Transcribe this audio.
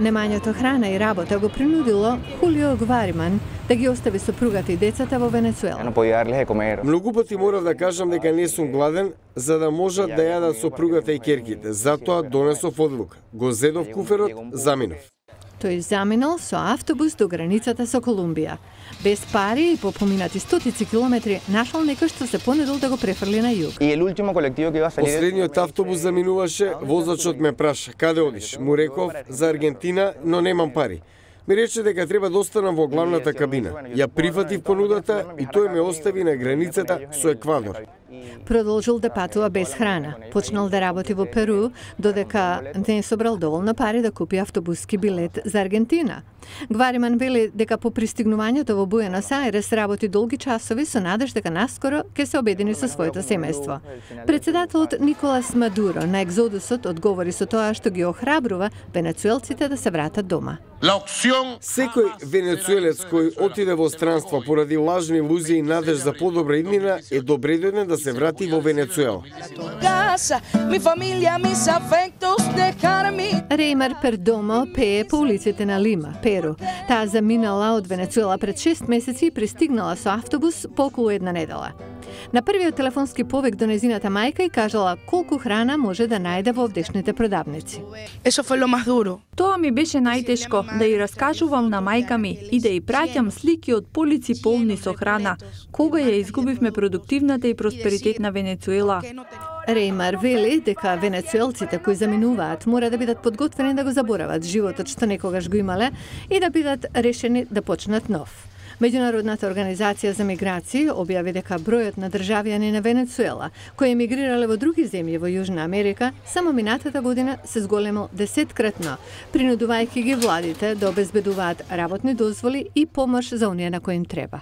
Немањето храна и работа го принудило Хулио Гвариман да ги остави сопругата и децата во Венецуела. Многу пати морав да кажам дека не сум гладен, за да можат да јадат сопругата и керките. Затоа донесов одлука. Го зедов куферот, заминов. Тој заминал со автобус до границата со Колумбија. Без пари и по поминати стотици километри нашол некој што се понудил да го префрли на југ. Последниот автобус заминуваше, возачот ме праша: "Каде одиш?" Му реков: "За Аргентина, но немам пари." Ми рече дека треба да останам во главната кабина. Ја прифатив понудата и тој ме остави на границата со Еквадор. Продолжил да патува без храна. Почнал да работи во Перу, додека не собрал доволно пари да купи автобуски билет за Аргентина. Гвариман вели дека по пристигнувањето во Буенос Ајрес работи долги часови со надеж дека наскоро ќе се обедини со своето семејство. Председателот Николас Мадуро на екзодусот одговори со тоа што ги охрабрува венецуелците да се вратат дома. Секој венецуелец кој отиде во странство поради лажни илузии и надеж за подобра иднина е добредојден да се врати во Венецуела. Реймар Пердомо пее по улиците на Лима, Перу. Таа заминала од Венецуела пред 6 месеци и пристигнала со автобус по околу една недела. На првиот телефонски повик до незината мајка и кажала колку храна може да најде во овдешните продавници. Тоа ми беше најтешко, да ја раскажувам на мајка ми и да ја праќам слики од полици полни со храна, кога ја изгубивме продуктивната и просперитетна Венецуела. Реймар вели дека венецуелците кои заминуваат мора да бидат подготвени да го заборават животот што некогаш го имале и да бидат решени да почнат нов. Меѓународната организација за миграција објави дека бројот на државјани на Венецуела кои емигрирале во други земји во Јужна Америка само минатата година се зголемил 10-кратно, принудувајќи ги владите да обезбедуваат работни дозволи и помош за оние на кои им треба.